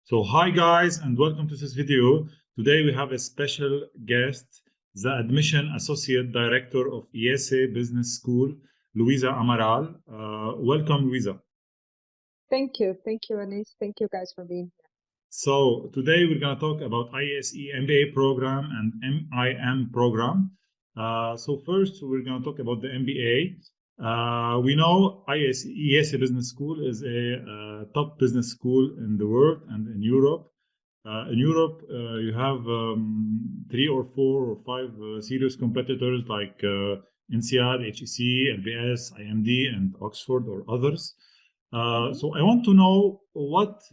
So hi guys and welcome to this video. Today we have a special guest, the Admission Associate Director of IESE Business School, Louisa Amaral. Welcome, Louisa. Thank you, Anis. Thank you guys for being here. So today we're going to talk about IESE MBA program and MIM program. So first we're going to talk about the MBA. We know IESE Business School is a top business school in the world and in Europe. In Europe, you have 3 or 4 or 5 serious competitors like INSEAD, HEC, LBS, IMD, and Oxford or others. So I want to know what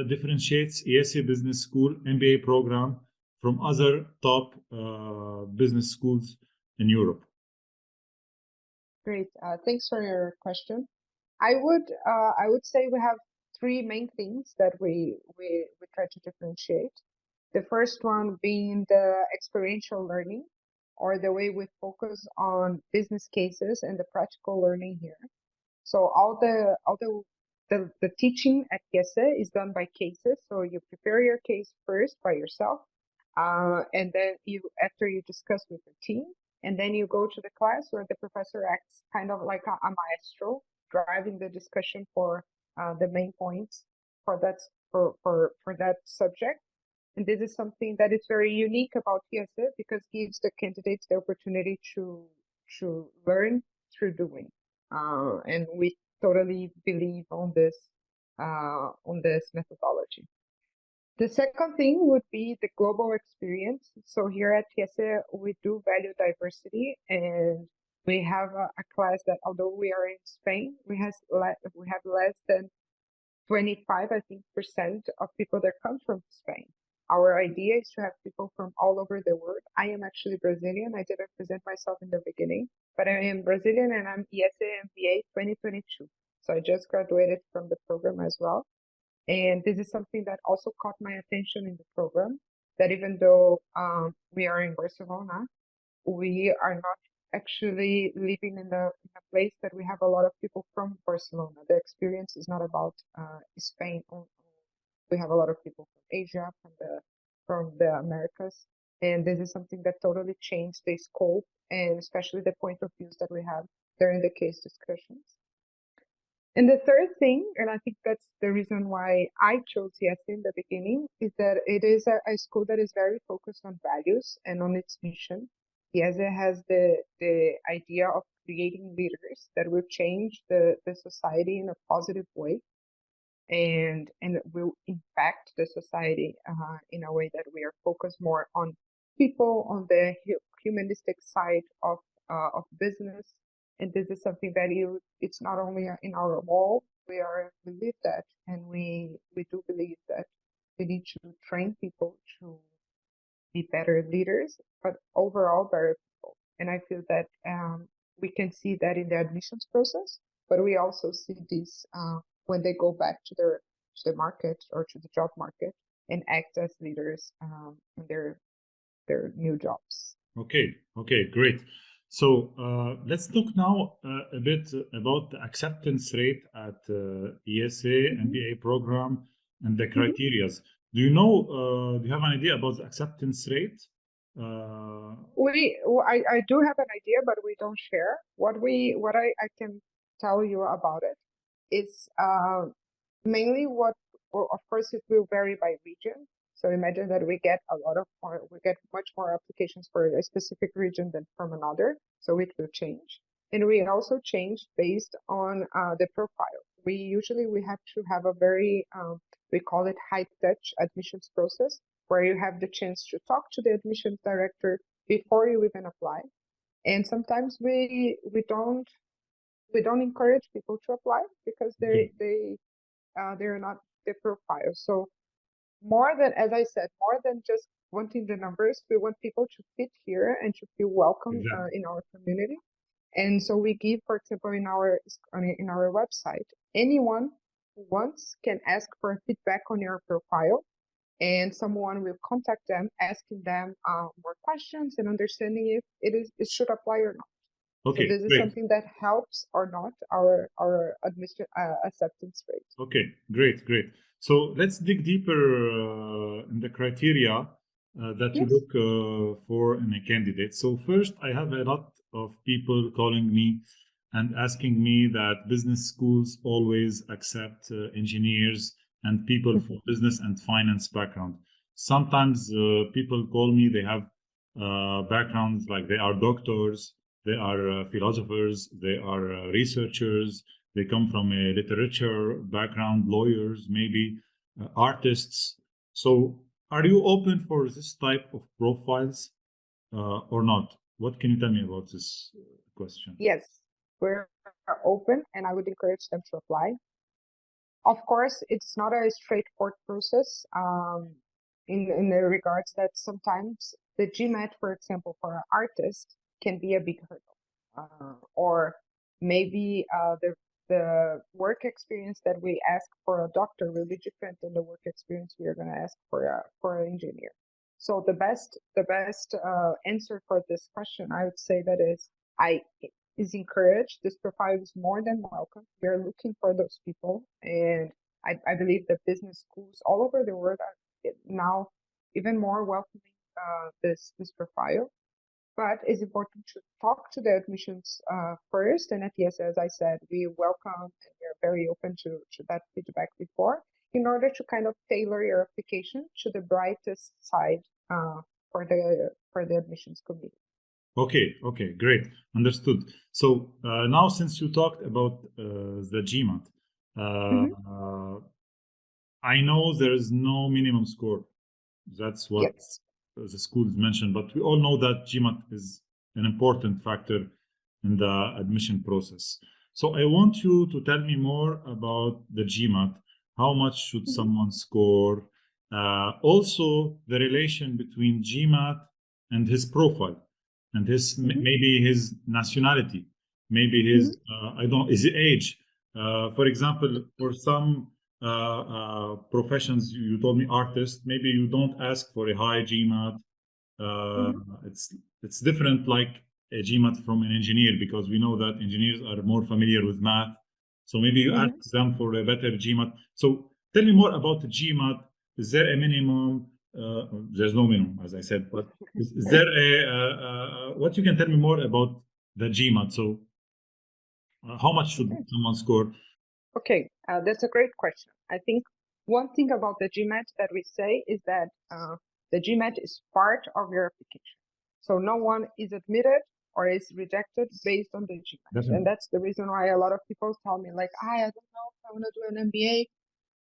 differentiates IESE Business School MBA program from other top business schools in Europe. Great. Thanks for your question. I would say we have three main things that we try to differentiate. The first one being the experiential learning, or the way we focus on business cases and the practical learning here. So all the teaching at IESE is done by cases. So you prepare your case first by yourself, and then after you discuss with the team, and then you go to the class where the professor acts kind of like a maestro, driving the discussion for the main points for that subject. And this is something that is very unique about IESE because it gives the candidates the opportunity to learn through doing. And we totally believe on this methodology. The second thing would be the global experience. So here at IESE, we do value diversity, and we have a class that, although we are in Spain, we have less than 25, I think, % of people that come from Spain. Our idea is to have people from all over the world. I am actually Brazilian. I didn't present myself in the beginning, but I am Brazilian and I'm IESE MBA 2022. So I just graduated from the program as well. And this is something that also caught my attention in the program, that even though we are in Barcelona, we are not actually living in a place that we have a lot of people from Barcelona. The experience is not about Spain only. We have a lot of people from Asia, from the Americas, and this is something that totally changed the scope and especially the point of views that we have during the case discussions. And the third thing, and I think that's the reason why I chose IESE in the beginning, is that it is a school that is very focused on values and on its mission. IESE has the idea of creating leaders that will change the society in a positive way and will impact the society in a way that we are focused more on people, on the humanistic side of business. And this is something that it's not only in our wall, we live that, and we do believe that we need to train people to be better leaders, but overall better people. And I feel that we can see that in the admissions process, but we also see this when they go back to the market or to the job market and act as leaders in their new jobs. Okay, great. So let's talk now a bit about the acceptance rate at IESE MBA program and the criteria. Do you know, do you have an idea about the acceptance rate? I do have an idea, but we don't share. What I can tell you about it is mainly of course, it will vary by region. So imagine that we get much more applications for a specific region than from another. So it will change. And we also change based on the profile. We have to have a very, we call it high touch admissions process, where you have the chance to talk to the admissions director before you even apply. And sometimes we don't encourage people to apply because they're not the profile. So as I said, more than just wanting the numbers, we want people to fit here and to feel welcome in our community. And so we give, for example, in our website, anyone who wants can ask for feedback on your profile, and someone will contact them, asking them more questions and understanding if it should apply or not. Okay, so this is something that helps or not our acceptance rate. Okay, great. So let's dig deeper in the criteria that you Yes. look for in a candidate. So first, I have a lot of people calling me and asking me that business schools always accept engineers and people from business and finance background. Sometimes people call me, they have backgrounds like they are doctors, they are philosophers, they are researchers, they come from a literature background, lawyers, maybe artists. So, are you open for this type of profiles or not? What can you tell me about this question? Yes, we're open, and I would encourage them to apply. Of course, it's not a straightforward process in the regards that sometimes the GMAT, for example, for an artist can be a big hurdle. Or maybe the work experience that we ask for a doctor will be different than the work experience we are going to ask for an engineer. So the best answer for this question, I would say that is encouraged. This profile is more than welcome. We are looking for those people, and I believe that business schools all over the world are now even more welcoming this profile. But it's important to talk to the admissions first. And at IESE, as I said, we welcome and we're very open to that feedback before, in order to kind of tailor your application to the brightest side for the admissions committee. Okay, great, understood. So now, since you talked about the GMAT, I know there is no minimum score. That's what Yes. the schools mentioned, but we all know that GMAT is an important factor in the admission process. So I want you to tell me more about the GMAT. How much should someone score? Also, the relation between GMAT and his profile, and his maybe his nationality, maybe his I don't his age. For example, for some professions, you told me artist, maybe you don't ask for a high GMAT. It's different like a GMAT from an engineer, because we know that engineers are more familiar with math. So maybe you ask them for a better GMAT. So tell me more about the GMAT. Is there a minimum? There's no minimum, as I said, but is there what you can tell me more about the GMAT? So how much should someone score? Okay, that's a great question. I think one thing about the GMAT that we say is that the GMAT is part of your application. So no one is admitted or is rejected based on the GMAT. Definitely. And that's the reason why a lot of people tell me like, I don't know if I want to do an MBA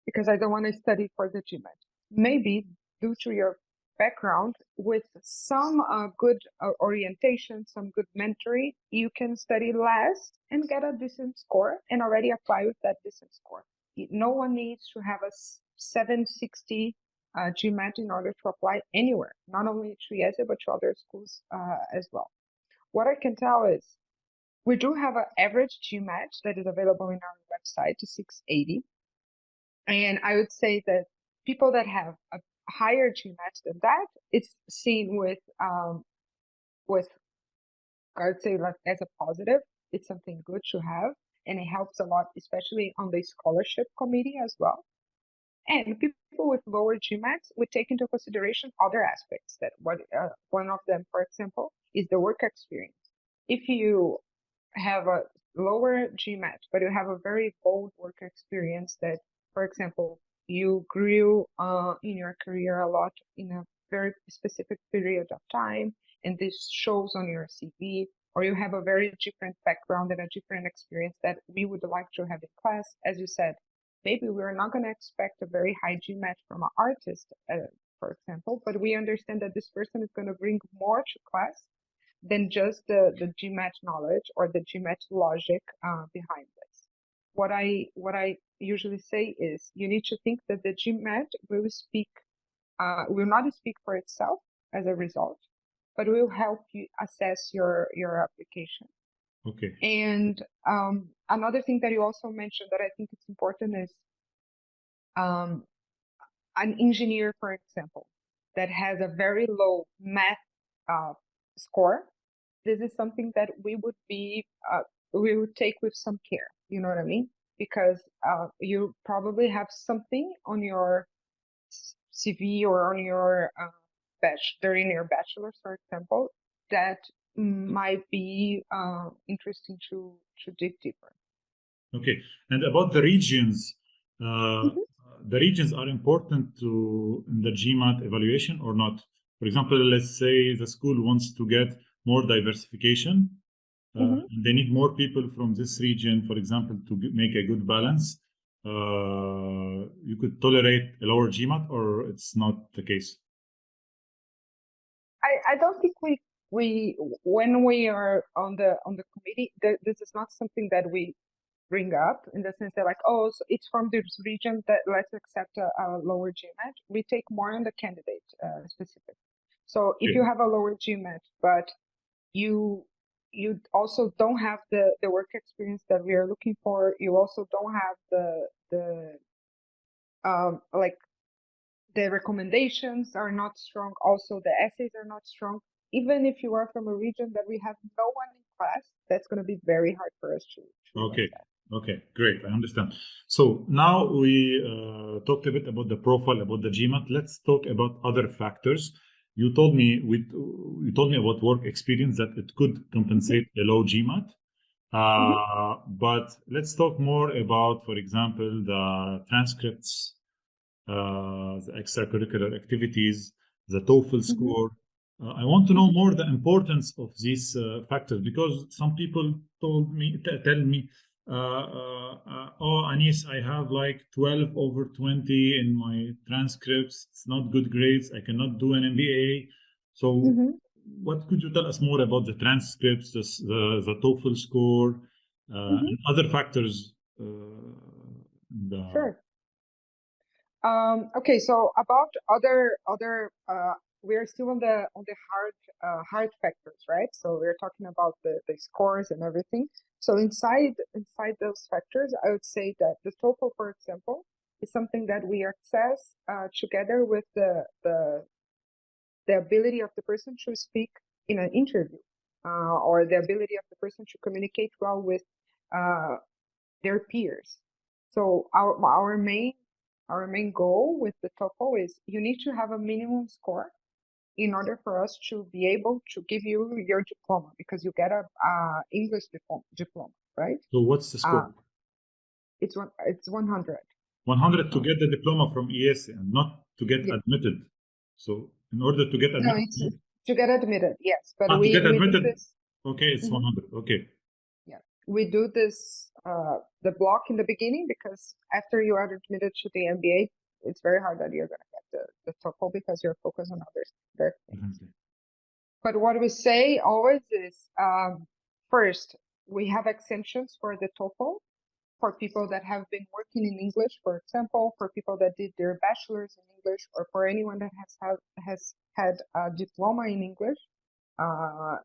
because I don't want to study for the GMAT. Maybe due to your background, with some good orientation, some good mentoring, you can study less and get a decent score and already apply with that decent score. No one needs to have a 760 GMAT in order to apply anywhere, not only to IESE, but to other schools as well. What I can tell is we do have an average GMAT that is available in our website to 680. And I would say that people that have a higher GMAT than that, it's seen with I would say like as a positive. It's something good to have, and it helps a lot, especially on the scholarship committee as well. And people with lower GMATs, we take into consideration other aspects. That one of them, for example, is the work experience. If you have a lower GMAT, but you have a very bold work experience that, for example, you grew in your career a lot in a very specific period of time, and this shows on your CV, or you have a very different background and a different experience that we would like to have in class. As you said, maybe we're not going to expect a very high GMAT from an artist, for example, but we understand that this person is going to bring more to class than just the GMAT knowledge or the GMAT logic behind this. What I usually say is you need to think that the GMAT will not speak for itself as a result, but will help you assess your application. Okay. And another thing that you also mentioned that I think it's important is an engineer, for example, that has a very low math score. This is something that we would take with some care. You know what I mean? because you probably have something on your CV or on your during your bachelor's, for example, that might be interesting to dig deeper. Okay, and about the regions, Mhm. the regions are important to in the GMAT evaluation or not? For example, let's say the school wants to get more diversification. Mhm. They need more people from this region, for example, to make a good balance. You could tolerate a lower GMAT, or it's not the case? I don't think we when we are on the committee, this is not something that we bring up in the sense that like, oh, so it's from this region that let's accept a lower GMAT. We take more on the candidate specific. So if you Okay. have a lower GMAT, but you also don't have the work experience that we are looking for, you also don't have the like the recommendations are not strong, also the essays are not strong. Even if you are from a region that we have no one in class, that's going to be very hard for us to Okay. assess. Okay, great. I understand. So now we talked a bit about the profile, about the GMAT. Let's talk about other factors. You told me about work experience that it could compensate a low GMAT. Mhm. But let's talk more about, for example, the transcripts, the extracurricular activities, the TOEFL Mhm. score. I want to know Mhm. more the importance of these factors because some people tell me, oh, Anis, I have like 12 over 20 in my transcripts. It's not good grades. I cannot do an MBA. So, Mhm. what could you tell us more about the transcripts, the TOEFL score, Mhm. and other factors? Sure. Okay, so about other we are still on the hard factors, right? So we're talking about the scores and everything. So inside those factors, I would say that the TOEFL, for example, is something that we access together with the ability of the person to speak in an interview, or the ability of the person to communicate well with uh, their peers. So our main goal with the TOEFL is you need to have a minimum score in order for us to be able to give you your diploma, because you get a English diploma, right? So, what's the Uh, score? it's 100. 100 to Uh, get the diploma from IESE and not to get yeah. admitted. So in order to get No, admitted, it's to get admitted, yes, but to get we do admitted, this. okay, it's Mhm. 100. Okay. Yeah, we do this the block in the beginning, because after you are admitted to the MBA, it's very hard that you're gonna get the TOEFL because you're focused on other things. Definitely. But what we say always is, first, we have exemptions for the TOEFL for people that have been working in English, for example, for people that did their bachelor's in English, or for anyone that has had a diploma in English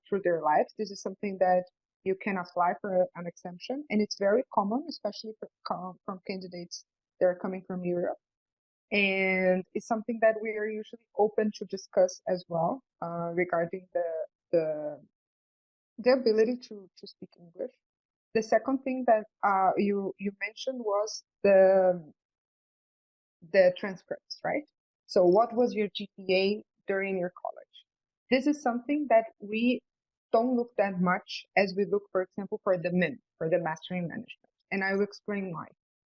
through their lives. This is something that you can apply for an exemption, and it's very common, especially from candidates that are coming from Europe. And it's something that we are usually open to discuss as well, regarding the the ability to speak English. The second thing that you mentioned was the transcripts, right? So what was your GPA during your college? This is something that we don't look that much as we look, for example, for the MIM, for the Master in Management. And I will explain why.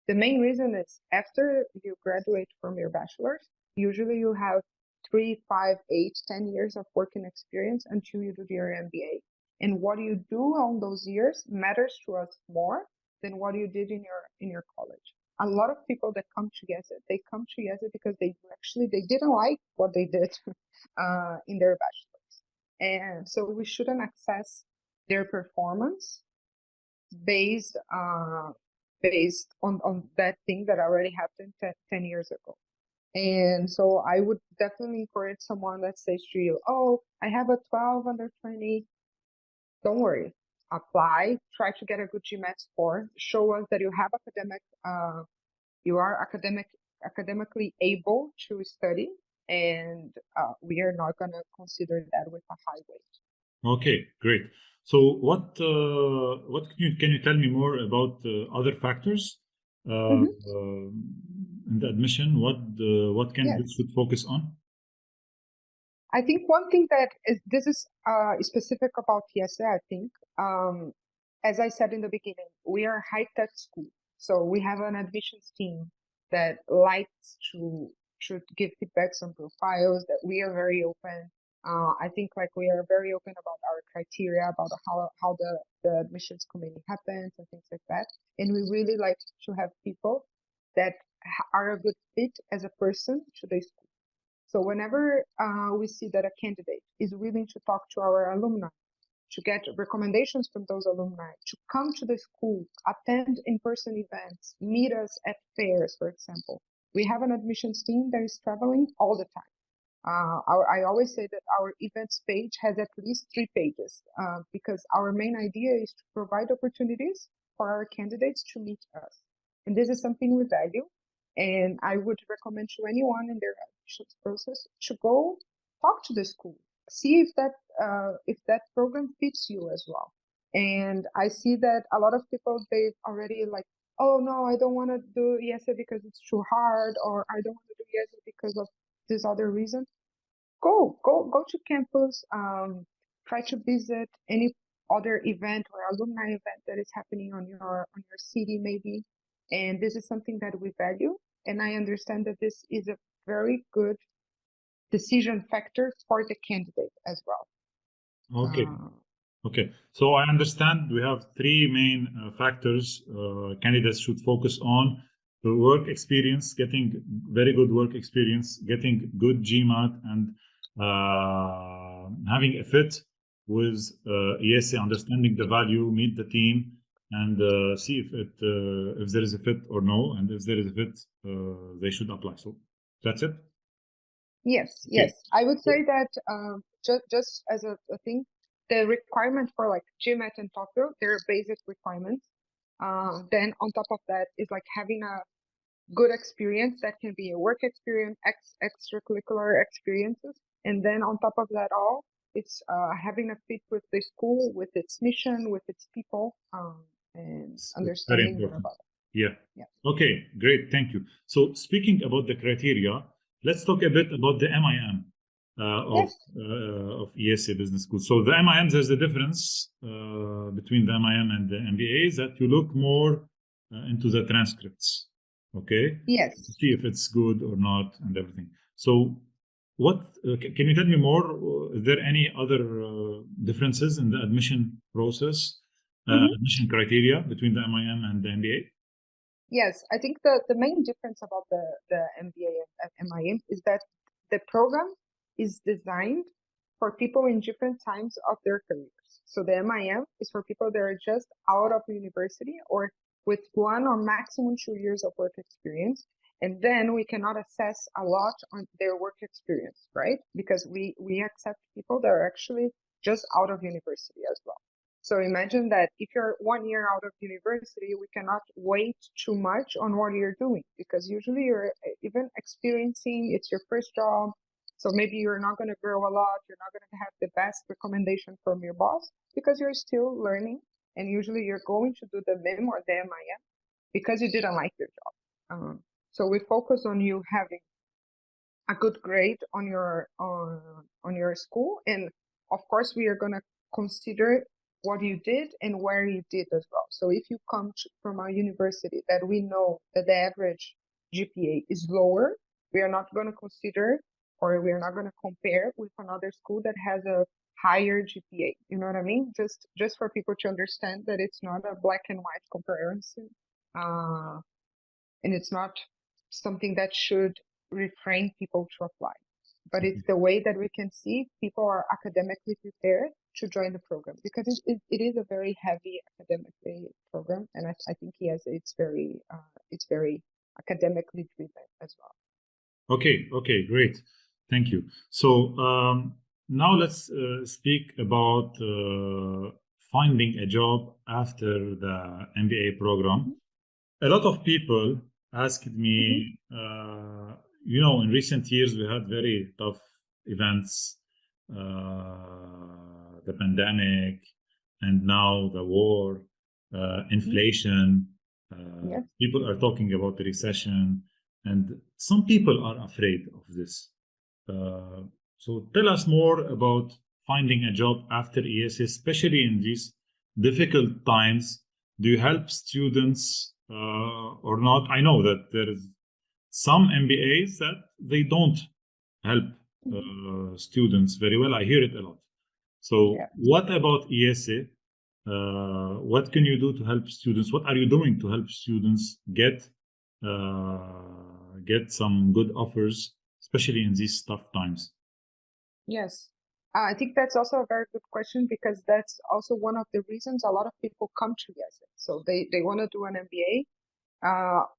The main reason is after you graduate from your bachelor's, usually you have 3, 5, 8, 10 years of working experience until you do your MBA. And what you do on those years matters to us more than what you did in your college. A lot of people that come to IESE, they come to IESE because they didn't like what they did in their bachelor's, and so we shouldn't assess their performance based on that thing that already happened 10 years ago. And so I would definitely encourage someone that says to you, oh, I have a 12 under 20. Don't worry, apply, try to get a good GMAT score, show us that you are academically able to study, and we are not going to consider that with a high weight. Okay, great. So what can you tell me more about other factors? in the admission, what candidates should focus on? I think one thing that this is specific about IESE, I think, as I said in the beginning, we are a high-tech school. So we have an admissions team that likes to give feedbacks on profiles, that we are very open. I think like we are very open about our criteria, about how the admissions committee happens and things like that. And we really like to have people that are a good fit as a person to the school. So whenever we see that a candidate is willing to talk to our alumni, to get recommendations from those alumni, to come to the school, attend in-person events, meet us at fairs, for example. We have an admissions team that is traveling all the time. I always say that our events page has at least 3 pages because our main idea is to provide opportunities for our candidates to meet us. And this is something we value. And I would recommend to anyone in their admissions process to go talk to the school, see if that program fits you as well. And I see that a lot of people, they've already like, oh no, I don't want to do IESE because it's too hard, or I don't want to do IESE because of this other reason. Go to campus, try to visit any other event or alumni event that is happening on your city maybe. And this is something that we value. And I understand that this is a very good decision factor for the candidate as well. Okay. Okay. So I understand we have 3 main factors candidates should focus on: the work experience, getting very good work experience, getting good GMAT, and having a fit with IESE, understanding the value, meet the team, and see if there is a fit or no, and if there is a fit, they should apply. So that's it. Yes, yes. I would say that just as a thing, the requirement for like GMAT and TOEFL, they're basic requirements. Then on top of that is like having a good experience that can be a work experience, extracurricular experiences. And then on top of that all, it's having a fit with the school, with its mission, with its people, and It's understanding very more about important. it. Yeah. Okay, great. Thank you. So speaking about the criteria, let's talk a bit about the MIM Yes. of IESE Business School. So the MIM, there's a difference between the MIM and the MBA, that you look more into the transcripts. Okay. Yes. To see if it's good or not and everything. So what can you tell me more? Is there any other differences in the admission process, admission criteria between the MIM and the MBA? Yes, I think the main difference about the MBA and MIM is that the program is designed for people in different times of their careers. So the MIM is for people that are just out of university or with 1 or maximum 2 years of work experience. And then we cannot assess a lot on their work experience, right? Because we accept people that are actually just out of university as well. So imagine that if you're 1 year out of university, we cannot wait too much on what you're doing, because usually you're even experiencing, it's your first job. So maybe you're not going to grow a lot. You're not going to have the best recommendation from your boss because you're still learning. And usually you're going to do the MIM or the MIM because you didn't like your job. So we focus on you having a good grade on your school. And of course, we are going to consider what you did and where you did as well. So if you come from a university that we know that the average GPA is lower, we are not going to consider, or we are not going to compare with another school that has a higher GPA. You know what I mean? Just for people to understand that it's not a black and white comparison, and it's not something that should refrain people to apply. But it's the way that we can see if people are academically prepared to join the program, because it is a very heavy academically program, and I think it's very academically driven as well. Okay, great, thank you. So now let's speak about finding a job after the MBA program. A lot of people asked me, in recent years we had very tough events, the pandemic, and now the war, inflation. Yes. People are talking about the recession, and some people are afraid of this. So tell us more about finding a job after ESE, especially in these difficult times. Do you help students or not? I know that there is some MBAs that they don't help students very well. I hear it a lot. So Yeah. what about ESE? What can you do to help students? What are you doing to help students get some good offers, especially in these tough times? Yes. I think that's also a very good question because that's also one of the reasons a lot of people come to IESE. So they want to do an MBA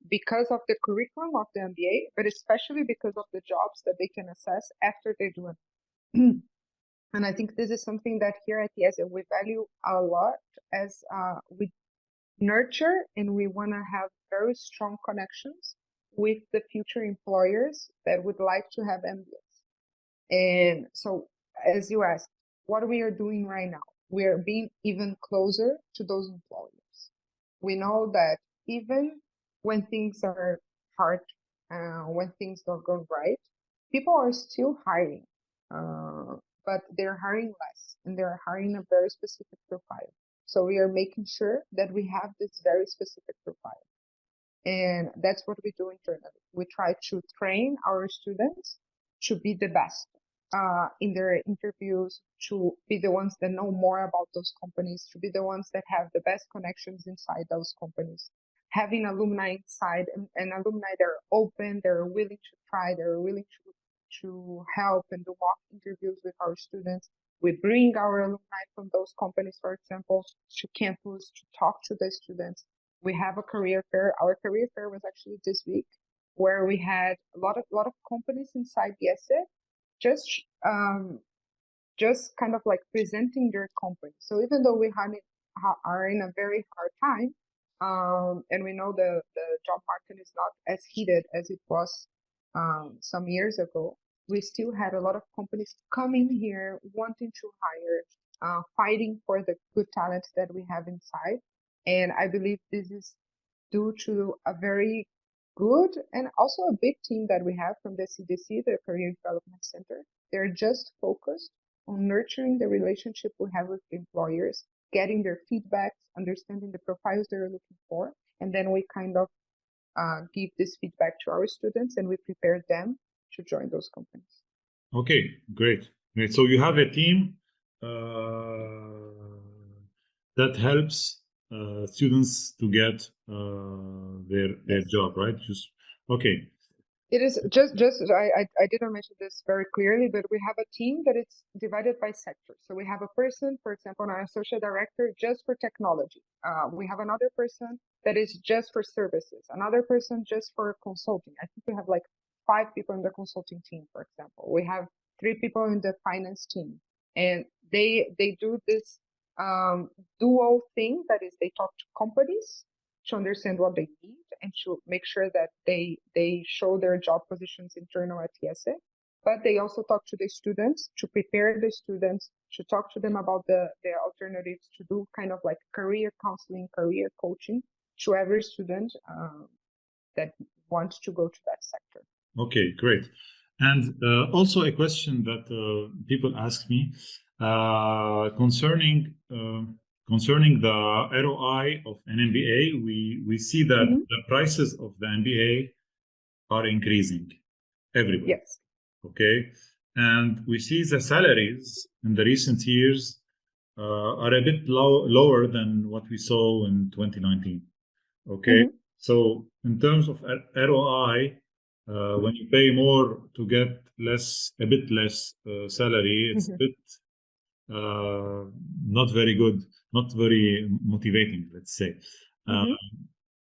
because of the curriculum of the MBA, but especially because of the jobs that they can assess after they do it. And I think this is something that here at IESE we value a lot as we nurture and we want to have very strong connections with the future employers that would like to have MBAs. And so, as you asked, what we are doing right now, we are being even closer to those employers. We know that even when things are hard, when things don't go right, people are still hiring, but they're hiring less and they're hiring a very specific profile. So we are making sure that we have this very specific profile. And that's what we do internally. We try to train our students to be the best in their interviews, to be the ones that know more about those companies, to be the ones that have the best connections inside those companies. Having alumni inside and alumni that are open, they're willing to try, they're willing to help and do mock interviews with our students. We bring our alumni from those companies, for example, to campus to talk to the students. We have a career fair. Our career fair was actually this week, where we had a lot of companies inside IESE just kind of like presenting their company. So even though we are in a very hard time, and we know the job market is not as heated as it was some years ago, we still had a lot of companies coming here wanting to hire, fighting for the good talent that we have inside. And I believe this is due to a very good and also a big team that we have from the CDC, the Career Development Center. They're just focused on nurturing the relationship we have with employers, getting their feedbacks, understanding the profiles they're looking for, and then we kind of give this feedback to our students and we prepare them to join those companies. Okay, great. Great. So you have a team that helps students to get their Yes. job, right? Just okay. It is just I didn't mention this very clearly, but we have a team that it's divided by sector. So we have a person, for example, an associate director just for technology. We have another person that is just for services, another person just for consulting. I think we have like 5 people in the consulting team, for example. We have 3 people in the finance team, and they do this dual thing, that is they talk to companies to understand what they need and to make sure that they show their job positions internal at IESE. But they also talk to the students to prepare the students, to talk to them about the alternatives, to do kind of like career counseling, career coaching to every student that wants to go to that sector. Okay, great. And also a question that people ask me concerning the ROI of an MBA. We see that the prices of the MBA are increasing everywhere. Yes. Okay, and we see the salaries in the recent years are a bit lower than what we saw in 2019. Okay, so in terms of ROI, when you pay more to get a bit less salary, it's a bit not very good, not very motivating, let's say.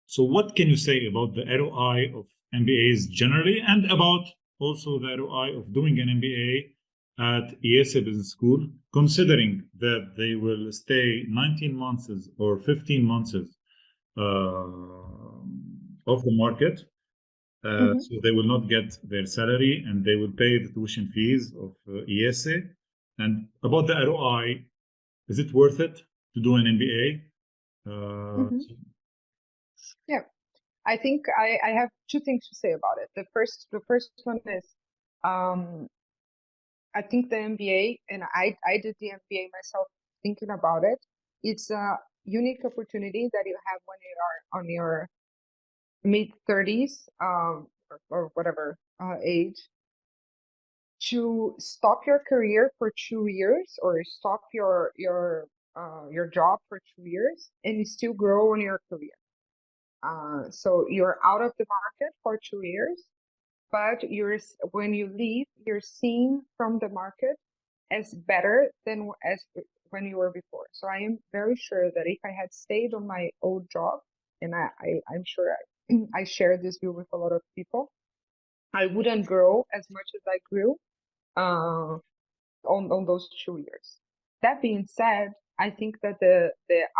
So what can you say about the ROI of MBAs generally, and about also the ROI of doing an MBA at IESE Business School, considering that they will stay 19 months or 15 months of the market, so they will not get their salary and they will pay the tuition fees of IESE. And about the ROI, is it worth it to do an MBA? Yeah, I think I have two things to say about it. The first one is, um, I think the MBA, and I did the MBA myself thinking about it. It's a unique opportunity that you have when you are on your mid 30s, or whatever age, to stop your career for 2 years, or stop your job for 2 years and still grow on your career. So you're out of the market for 2 years, but when you leave, you're seen from the market as better than as when you were before. So I am very sure that if I had stayed on my old job, and I'm sure I share this view with a lot of people, I wouldn't grow as much as I grew uh, on those 2 years. That being said, I think that the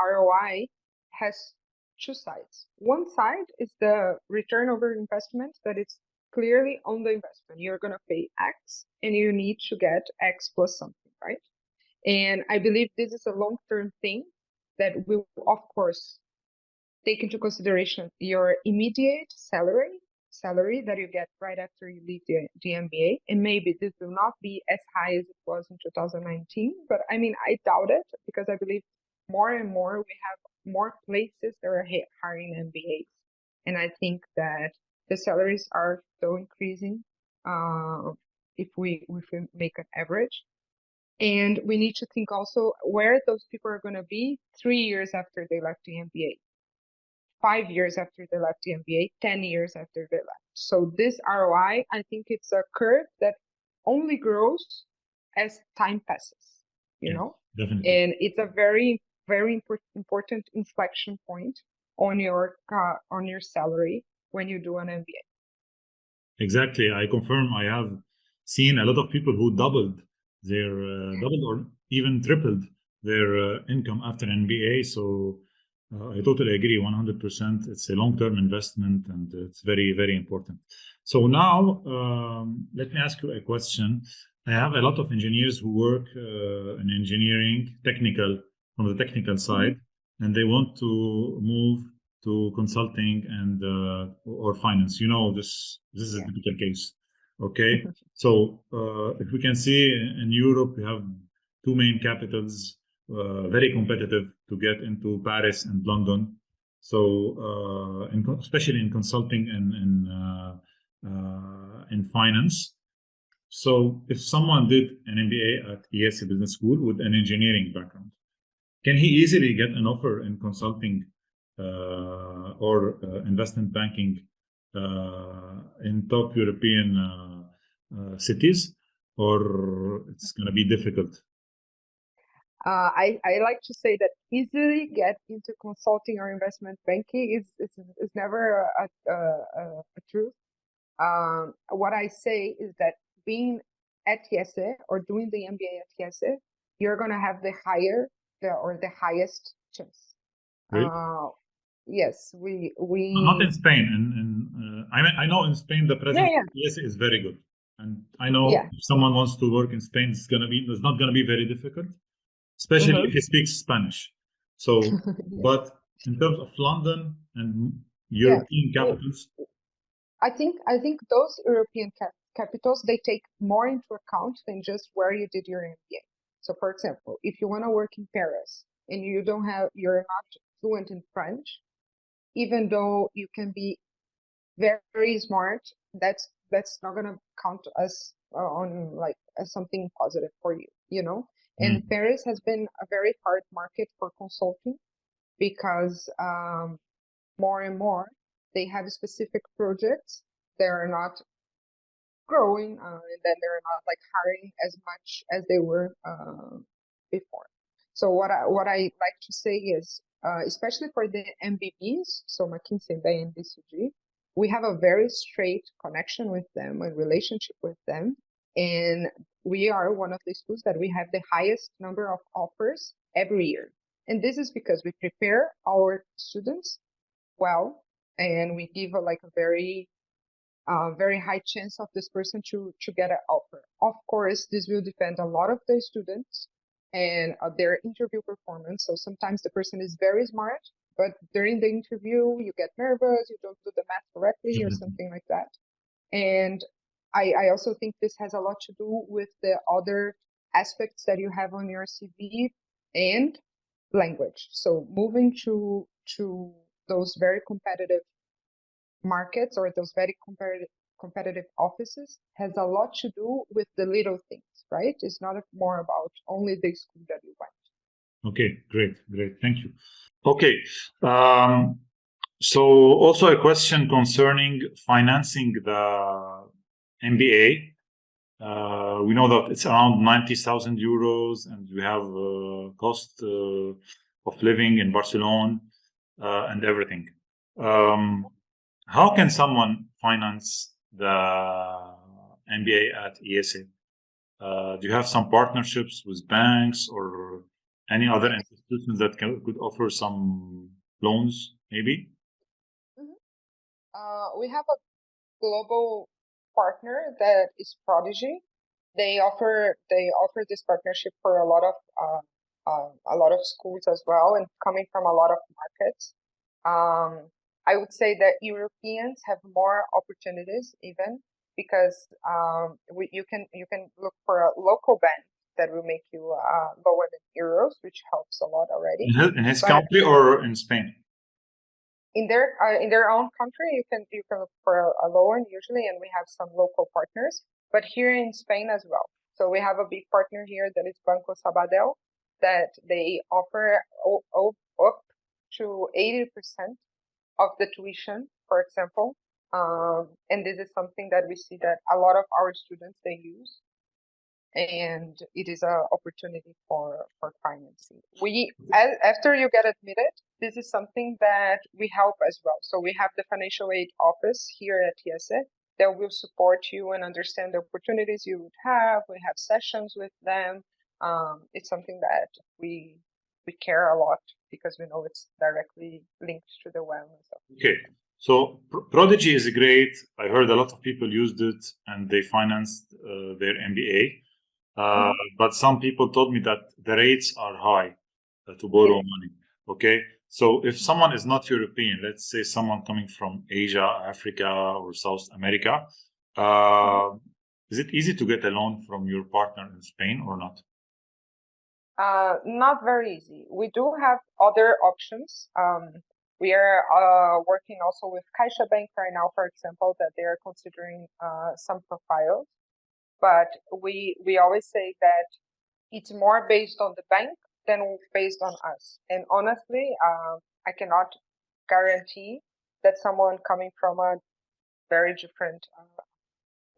ROI has two sides. One side is the return over investment, that it's clearly on the investment. You're going to pay X and you need to get X plus something, right? And I believe this is a long-term thing that will, of course, take into consideration your immediate salary that you get right after you leave the MBA. And maybe this will not be as high as it was in 2019, but I mean, I doubt it, because I believe more and more we have more places that are hiring MBAs. And I think that the salaries are still increasing if we make an average. And we need to think also where those people are going to be 3 years after they left the MBA, 5 years after they left the MBA, 10 years after they left. So this ROI, I think it's a curve that only grows as time passes, you Yeah, know? definitely. And it's a very, very important inflection point on your salary when you do an MBA. Exactly. I confirm. I have seen a lot of people who doubled or even tripled their income after MBA. So I totally agree, 100%. It's a long-term investment and it's very, very important. So now, let me ask you a question. I have a lot of engineers who work in engineering, from the technical Mhm. side, and they want to move to consulting and or finance. You know, this is a Yeah. typical case. Okay, so if we can see in Europe, we have two main capitals, very competitive to get into Paris and London. So especially in consulting and in finance. So if someone did an MBA at IESE Business School with an engineering background, can he easily get an offer in consulting or investment banking in top European cities, or it's going to be difficult? I like to say that easily get into consulting or investment banking is never a truth. What I say is that being at HEC or doing the MBA at HEC, you're gonna have the highest chance. Really? Uh, yes, Not in we Spain. I know in Spain the yeah, presence yeah, of IESE is very good, and I know yeah. if someone wants to work in Spain, it's not going to be very difficult, especially Uh-huh. if he speaks Spanish. So, Yeah, but in terms of London and yeah. European Well, capitals, I think those European capitals, they take more into account than just where you did your MBA. So, for example, if you want to work in Paris and you're not fluent in French, even though you can be very smart, that's not gonna count as on like as something positive for you, you know. And mm, Paris has been a very hard market for consulting, because more and more they have specific projects that are not growing, and then they're not like hiring as much as they were before. So what I like to say is, especially for the MBBs, so McKinsey, Bay, and BCG, we have a very straight connection with them, a relationship with them, and we are one of the schools that we have the highest number of offers every year. And this is because we prepare our students well, and we give like a very high chance of this person to get an offer. Of course, this will depend a lot of the students and their interview performance. So sometimes the person is very smart, but during the interview, you get nervous, you don't do the math correctly or something like that. And I also think this has a lot to do with the other aspects that you have on your CV and language. So moving to those very competitive markets or those very competitive offices has a lot to do with the little things, right? It's not more about only the school that you went. Okay, great. Thank you. Okay. So also a question concerning financing the MBA. We know that it's around 90,000 euros, and we have cost of living in Barcelona and everything. How can someone finance the MBA at IESE? Do you have some partnerships with banks or any other institutions that could offer some loans, maybe? We have a global partner that is Prodigy. They offer this partnership for a lot of schools as well, and coming from a lot of markets. I would say that Europeans have more opportunities even because you can look for a local bank that will make you lower than euros, which helps a lot already. In his country or in Spain? In their own country, you can look for a loan usually, and we have some local partners. But here in Spain as well, so we have a big partner here that is Banco Sabadell, that they offer up to 80% of the tuition, for example. And this is something that we see that a lot of our students they use, and it is an opportunity for financing. After you get admitted, this is something that we help as well. So we have the financial aid office here at IESE that will support you and understand the opportunities you would have. We have sessions with them. It's something that we care a lot because we know it's directly linked to the wellness. Okay. So Prodigy is great. I heard a lot of people used it and they financed their MBA. But some people told me that the rates are high to borrow money. Okay. So if someone is not European, let's say someone coming from Asia, Africa, or South America, is it easy to get a loan from your partner in Spain or not? Not very easy. We do have other options. We are working also with CaixaBank right now, for example, that they are considering some profiles. But we always say that it's more based on the bank than based on us. And honestly, I cannot guarantee that someone coming from a very different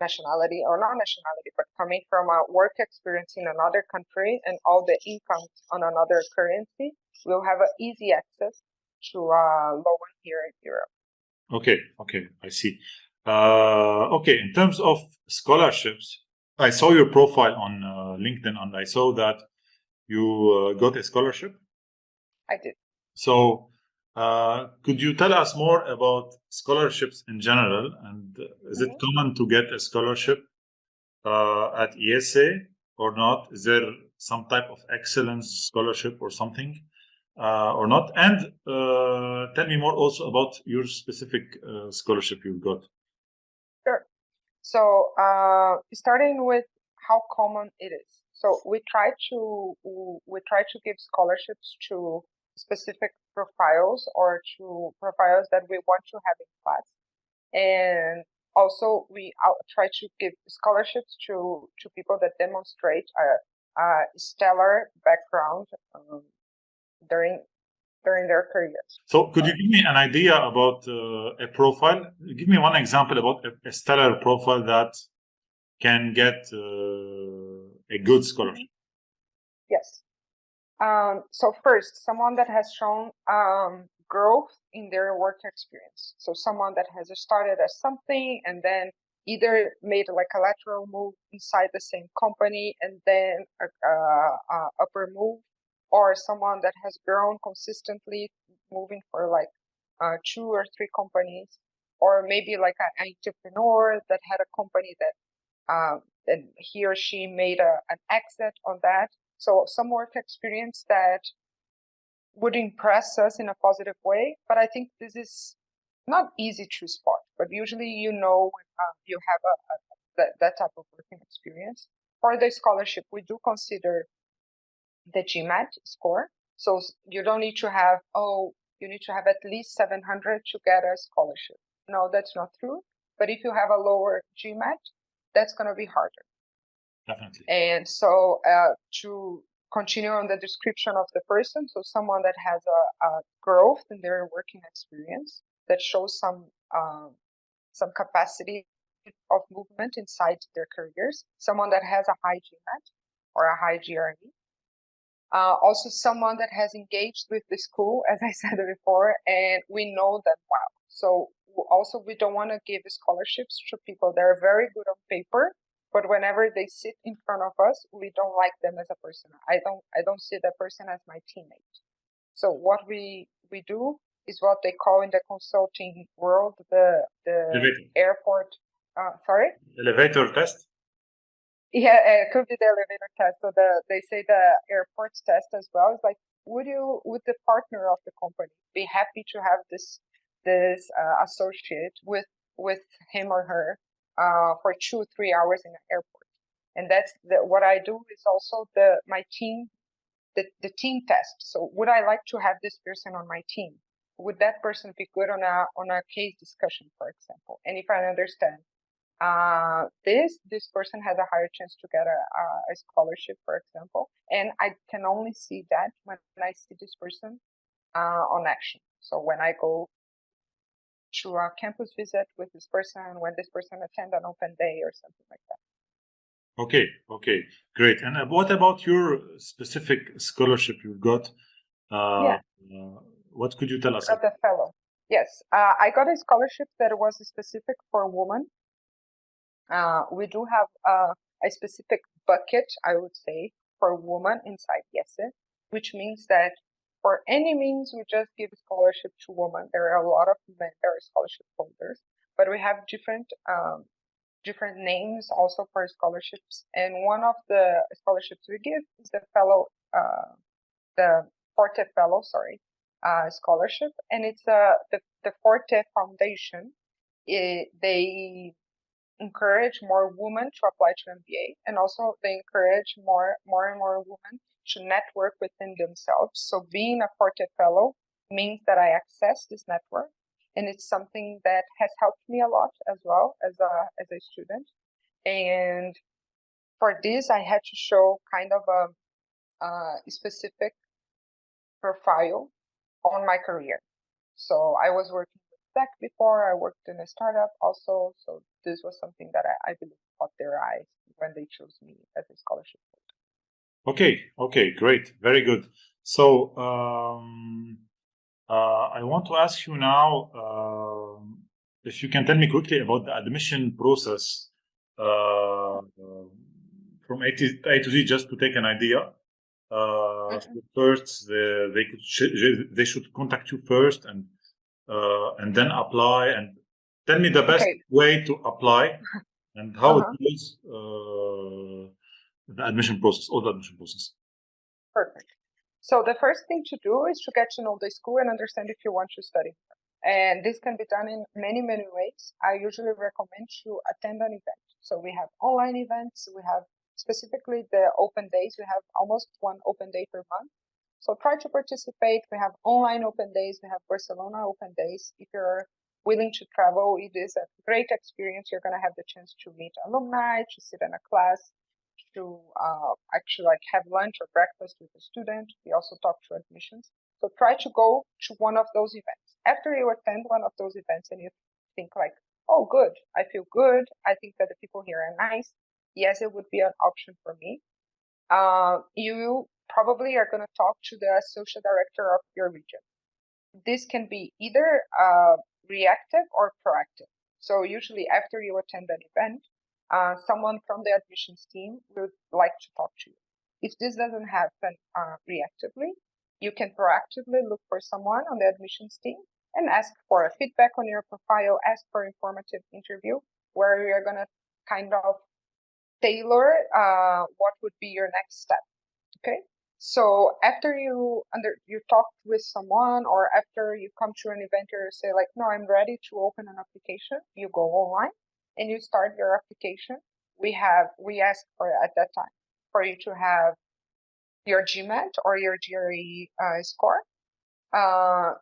nationality, or not nationality, but coming from a work experience in another country and all the income on another currency will have an easy access to a loan here in Europe. Okay, I see. Okay, in terms of scholarships, I saw your profile on LinkedIn, and I saw that you got a scholarship. I did. So, could you tell us more about scholarships in general? And is it common to get a scholarship at IESE or not? Is there some type of excellence scholarship or something or not? And tell me more also about your specific scholarship you got. Sure. So, starting with how common it is. So we try to give scholarships to specific profiles or to profiles that we want to have in class, and also we try to give scholarships to people that demonstrate a stellar background during their careers. So could you give me an idea about a profile? Give me one example about a stellar profile that can get a good scholarship. Yes. So first, someone that has shown growth in their work experience. So someone that has started as something and then either made like a lateral move inside the same company and then a upper move, or someone that has grown consistently, moving for like 2 or 3 companies, or maybe like an entrepreneur that had a company that he or she made an exit on that. So some work experience that would impress us in a positive way. But I think this is not easy to spot, but usually you know when you have that type of working experience. For the scholarship, we do consider the GMAT score. So you don't need to have, you need to have at least 700 to get a scholarship. No, that's not true. But if you have a lower GMAT, that's going to be harder. Definitely. And so to continue on the description of the person, so someone that has a growth in their working experience that shows some capacity of movement inside their careers, someone that has a high GMAT or a high GRE. Also someone that has engaged with the school, as I said before, and we know them well. So also we don't want to give scholarships to people that are very good on paper, but whenever they sit in front of us, we don't like them as a person. I don't see that person as my teammate. So what we do is what they call in the consulting world the airport. Sorry? Elevator test? Yeah, it could be the elevator test. So they say the airport test as well. It's like, would the partner of the company be happy to have this associate with him or her for 2-3 hours in an airport? And that's what I do is also my team, the team test. So would I like to have this person on my team? Would that person be good on a case discussion, for example? And if I understand this person has a higher chance to get a scholarship, for example, and I can only see that when I see this person on action. So when I go to a campus visit with this person, when this person attend an open day or something like that. Okay, great. And what about your specific scholarship you got? What could you tell us? Got the fellow. Yes, I got a scholarship that was specific for women. We do have a specific bucket, I would say, for women inside IESE, which means that for any means we just give scholarship to women. There are a lot of men that are scholarship holders, but we have different names also for scholarships. And one of the scholarships we give is the fellow, the Forte Fellow, scholarship, and it's the Forte Foundation. They encourage more women to apply to MBA, and also they encourage more and more women to network within themselves. So being a Forte Fellow means that I access this network, and it's something that has helped me a lot as well as a student. And for this, I had to show kind of a specific profile on my career. So I was working with tech before, I worked in a startup also. So this was something that I believe caught their eyes when they chose me as a scholarship holder. Okay, great, very good. So I want to ask you now if you can tell me quickly about the admission process from A to Z, just to take an idea. So first, they should contact you first, and then apply. And tell me the best way to apply and how it is the admission process, all the admission process. Perfect. So the first thing to do is to get to know the school and understand if you want to study. And this can be done in many ways. I usually recommend to attend an event. So we have online events, we have specifically the open days. We have almost one open day per month. So try to participate. We have online open days. We have Barcelona open days. If you're willing to travel, it is a great experience. You're going to have the chance to meet alumni, to sit in a class, to actually like have lunch or breakfast with a student. We also talk to admissions. So try to go to one of those events. After you attend one of those events and you think like, oh, good, I feel good, I think that the people here are nice, yes, it would be an option for me. You probably are going to talk to the associate director of your region. This can be either reactive or proactive. So usually after you attend an event, someone from the admissions team would like to talk to you. If this doesn't happen reactively, you can proactively look for someone on the admissions team and ask for a feedback on your profile, ask for informative interview, where you're going to kind of tailor what would be your next step. Okay, So after you talk with someone, or after you come to an event or you say like, no, I'm ready to open an application, you go online and you start your application. We ask for at that time for you to have your GMAT or your GRE score.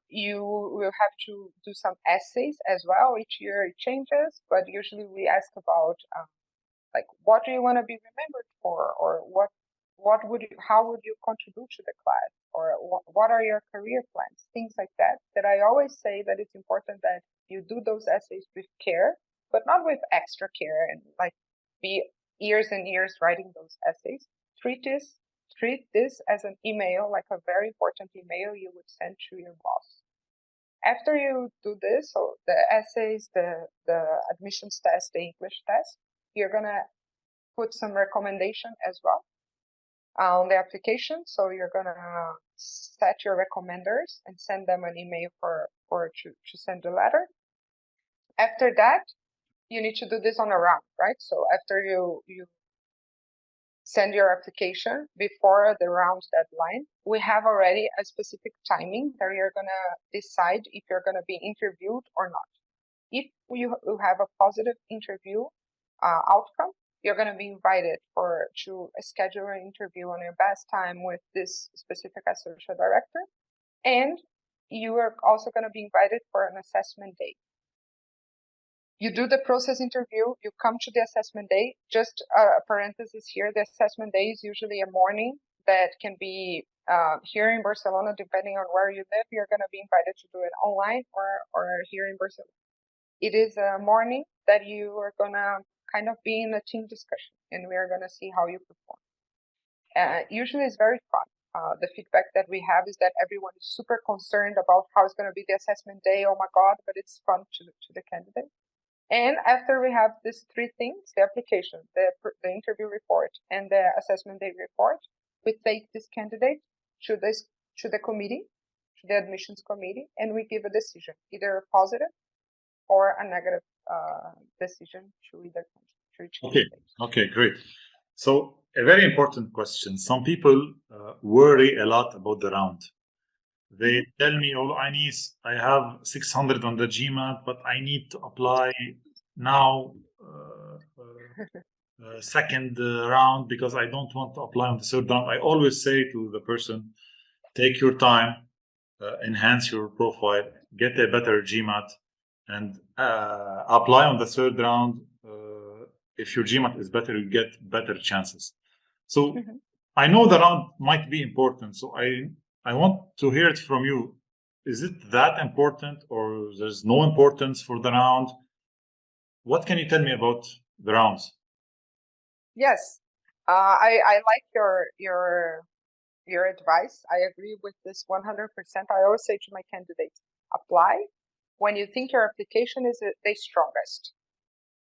You will have to do some essays as well. Each year it changes, but usually we ask about like, what do you want to be remembered for, or how would you contribute to the class, or what are your career plans, things like that. That I always say that it's important that you do those essays with care, but not with extra care and like be years and years writing those essays. Treat this as an email, like a very important email you would send to your boss. After you do this, so the essays, the admissions test, the English test, you're gonna put some recommendation as well on the application. So you're gonna set your recommenders and send them an email to send the letter. After that, you need to do this on a round, right? So after you send your application before the round deadline, we have already a specific timing that you're gonna decide if you're gonna be interviewed or not. If you have a positive interview outcome, you're going to be invited to schedule an interview on your best time with this specific associate director, and you are also going to be invited for an assessment day. You do the process interview, you come to the assessment day. Just a parenthesis here, the assessment day is usually a morning that can be here in Barcelona, depending on where you live. You're going to be invited to do it online or here in Barcelona. It is a morning that you are going to kind of be in a team discussion, and we are going to see how you perform. Usually it's very fun. The feedback that we have is that everyone is super concerned about how it's going to be the assessment day. Oh my God, but it's fun to the candidate. And after we have these three things, the application, the interview report, and the assessment day report, we take this candidate to the committee, to the admissions committee, and we give a decision, either positive or a negative decision to either country. Okay, great. So a very important question. Some people worry a lot about the round. They tell me, oh, I have 600 on the GMAT, but I need to apply now second round because I don't want to apply on the third round. I always say to the person, take your time, enhance your profile, get a better GMAT, and apply on the third round. If your GMAT is better, you get better chances. So I know the round might be important. So I want to hear it from you. Is it that important, or there's no importance for the round? What can you tell me about the rounds? Yes, I like your advice. I agree with this 100%. I always say to my candidates, apply when you think your application is the strongest,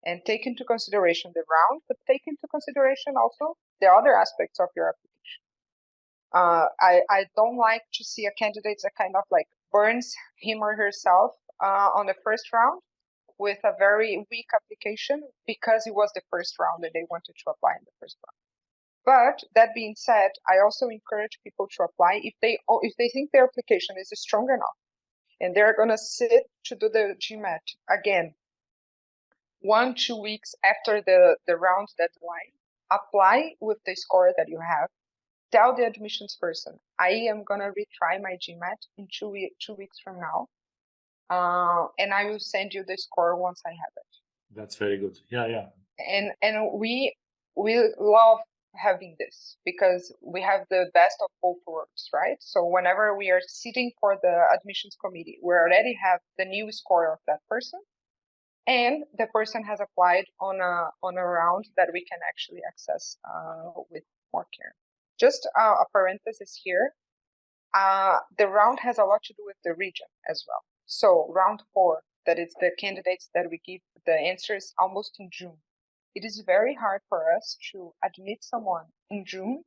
and take into consideration the round, but take into consideration also the other aspects of your application. I don't like to see a candidate that kind of like burns him or herself on the first round with a very weak application because it was the first round and they wanted to apply in the first round. But that being said, I also encourage people to apply if they think their application is strong enough and they're gonna sit to do the GMAT again 1-2 weeks after the round deadline. Apply with the score that you have. Tell the admissions person, I am gonna retry my GMAT in 2 weeks from now, and I will send you the score once I have it. That's very good. Yeah. And we love having this because we have the best of both worlds, right? So whenever we are sitting for the admissions committee, we already have the new score of that person, and the person has applied on a round that we can actually access with more care. Just a parenthesis here. The round has a lot to do with the region as well. So round 4, that is the candidates that we give the answers almost in June. It is very hard for us to admit someone in June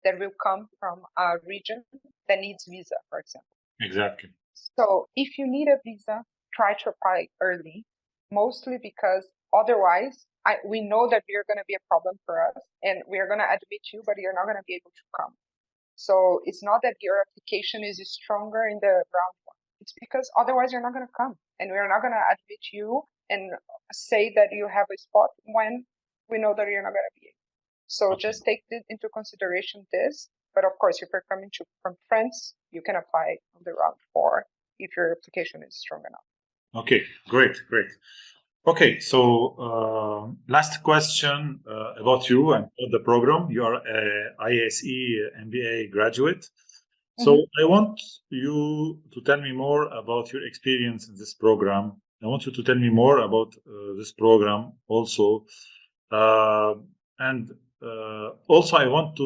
that will come from a region that needs visa, for example. Exactly. So if you need a visa, try to apply early, mostly because otherwise we know that you're going to be a problem for us and we're going to admit you, but you're not going to be able to come. So it's not that your application is stronger in the round one. It's because otherwise you're not going to come, and we're not going to admit you and say that you have a spot when we know that you're not going to be able. So just take this into consideration this. But of course, if you're coming from France, you can apply on the round 4 if your application is strong enough. Okay, great. Okay, so last question about you and about the program. You are a IESE MBA graduate. So I want you to tell me more about your experience in this program. I want you to tell me more about this program also. And also I want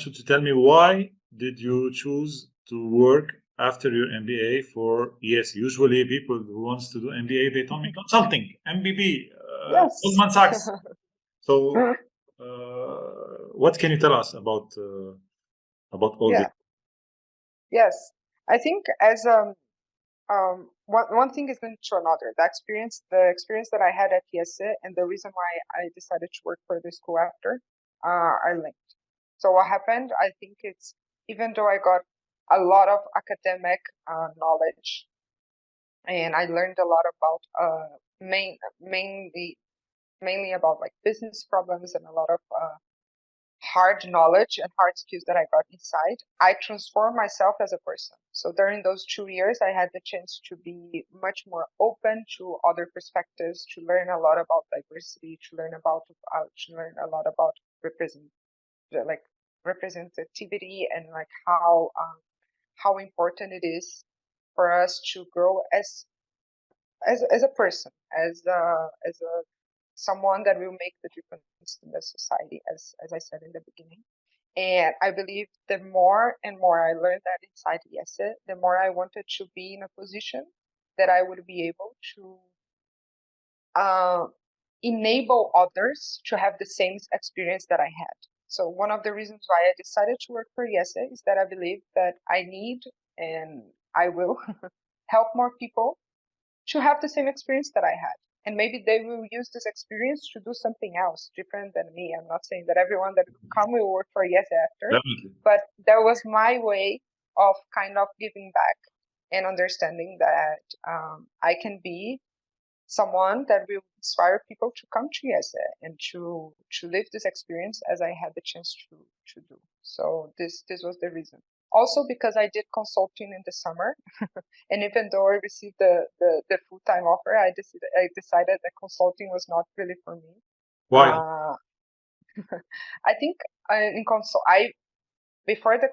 you to tell me, why did you choose to work after your MBA for IESE? Usually people who wants to do MBA, they tell me consulting, MBB, Yes. Goldman Sachs. So what can you tell us about all this? Yes, I think as one thing is linked to another. The experience that I had at IESE and the reason why I decided to work for the school after are linked. So what happened, I think it's, even though I got a lot of academic knowledge, and I learned a lot about mainly about like business problems and a lot of hard knowledge and hard skills that I got inside, I transformed myself as a person. So during those 2 years, I had the chance to be much more open to other perspectives, to learn a lot about diversity, to learn a lot about representativity and like how important it is for us to grow as a person, as a someone that will make the difference in the society, as I said in the beginning. And I believe the more and more I learned that inside IESE, the more I wanted to be in a position that I would be able to enable others to have the same experience that I had. So one of the reasons why I decided to work for IESE is that I believe that I need and I will help more people to have the same experience that I had. And maybe they will use this experience to do something else different than me. I'm not saying that everyone that will come will work for IESE after, Definitely. but that was my way of kind of giving back and understanding that I can be someone that will inspire people to come to IESE and to live this experience as I had the chance to do. So this was the reason. Also because I did consulting in the summer, and even though I received the full-time offer, I decided that consulting was not really for me. Why? I think before the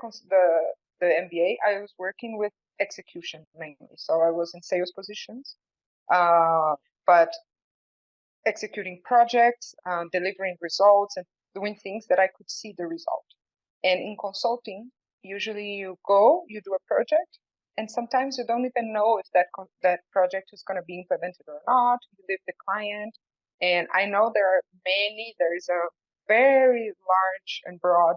MBA, I was working with execution mainly. So I was in sales positions, but executing projects, delivering results, and doing things that I could see the result. And in consulting, usually you do a project, and sometimes you don't even know if that project is going to be implemented or not. You leave the client, and I know there is a very large and broad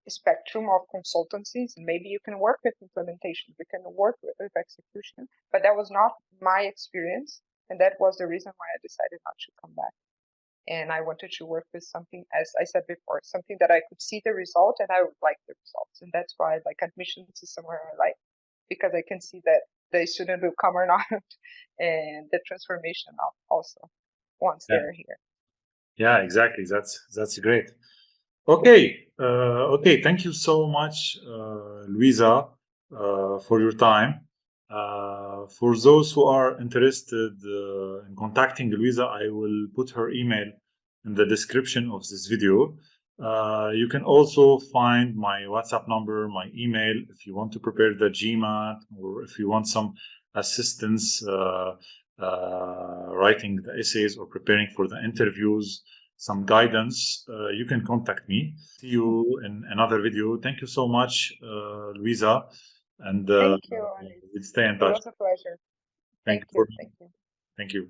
spectrum of consultancies, and maybe you can work with implementation, you can work with execution, but that was not my experience, and that was the reason why I decided not to come back. And I wanted to work with something, as I said before, something that I could see the result and I would like the results. And that's why like admissions is somewhere I like, because I can see that the student will come or not, and the transformation also once they're here. Yeah, exactly. That's great. Okay. Okay. Thank you so much, Louisa, for your time. For those who are interested in contacting Louisa, I will put her email in the description of this video. You can also find my WhatsApp number, my email, if you want to prepare the GMAT, or if you want some assistance writing the essays or preparing for the interviews, some guidance, you can contact me. See you in another video. Thank you so much, Louisa, and thank you. we'll stay in touch. It was a pleasure. Thank you. Thank you. Thank you.